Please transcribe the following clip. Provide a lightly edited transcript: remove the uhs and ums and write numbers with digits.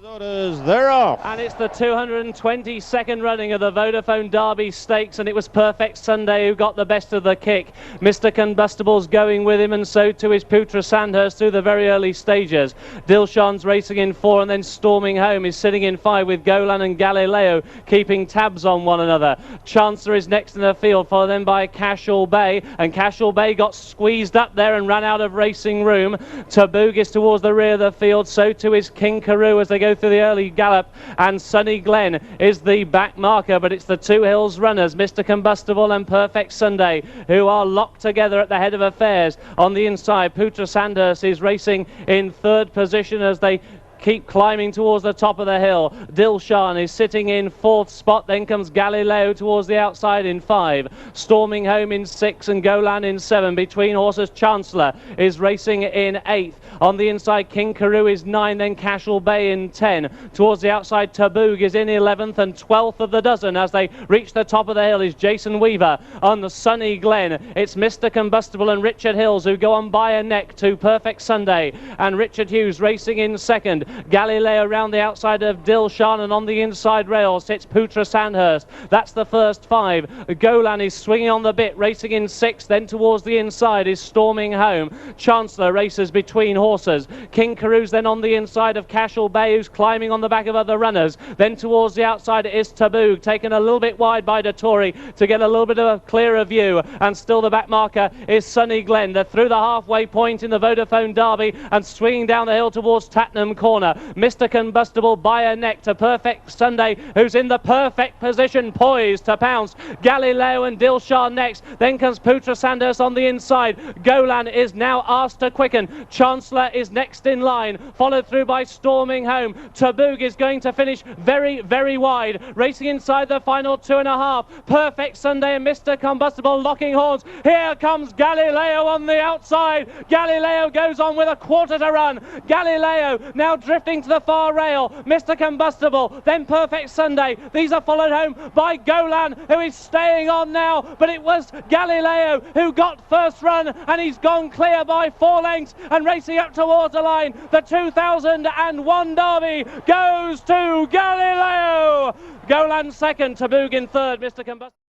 Orders, they're off. And it's the 222nd running of the Vodafone Derby Stakes, and it was Perfect Sunday who got the best of the kick. Mr. Combustible's going with him, and so too is Putra Sandhurst through the very early stages. Dilshan's racing in 4, and then Storming Home is sitting in 5 with Golan and Galileo keeping tabs on one another. Chancellor is next in the field, followed then by Cashel Bay, and Cashel Bay got squeezed up there and ran out of racing room. Tabooga is towards the rear of the field, so too is King Carew as they go through the early gallop, and Sunny Glen is the back marker, but it's the Two Hills runners, Mr. Combustible and Perfect Sunday, who are locked together at the head of affairs. On the inside, Putra Sandhurst is racing in 3rd position as they keep climbing towards the top of the hill. Dilshan is sitting in 4th spot, then comes Galileo towards the outside in 5. Storming Home in 6 and Golan in 7. Between horses, Chancellor is racing in 8th. On the inside, King Carew is 9, then Cashel Bay in 10. Towards the outside, Tabooga is in 11th, and 12th of the dozen as they reach the top of the hill is Jason Weaver. On the Sunny Glen, it's Mr. Combustible and Richard Hills who go on by a neck to Perfect Sunday, and Richard Hughes racing in 2nd. Galileo around the outside of Dilshan, and on the inside rail sits Putra Sandhurst. That's the first 5. Golan is swinging on the bit, racing in 6th. Then towards the inside is Storming Home. Chancellor races between horses. King Carew's then on the inside of Cashel Bay, who's climbing on the back of other runners. Then towards the outside is Tabooga, taken a little bit wide by Dettori to get a little bit of a clearer view. And still the back marker is Sunny Glen. They're through the halfway point in the Vodafone Derby and swinging down the hill towards Tattenham Corner. Mr. Combustible by a neck to Perfect Sunday, who's in the perfect position, poised to pounce. Galileo and Dilshan next. Then comes Putra Sandhurst on the inside. Golan is now asked to quicken. Chancellor is next in line, followed through by Storming Home. Tabooga is going to finish very, very wide, racing inside the final 2.5. Perfect Sunday and Mr. Combustible locking horns. Here comes Galileo on the outside. Galileo goes on with a quarter to run. Galileo now drifting to the far rail. Mr. Combustible, then Perfect Sunday. These are followed home by Golan, who is staying on now, but it was Galileo who got first run, and he's gone clear by 4 lengths and racing up towards the line. The 2001 Derby goes to Galileo. Golan 2nd, Tabooga in 3rd, Mr. Combustible.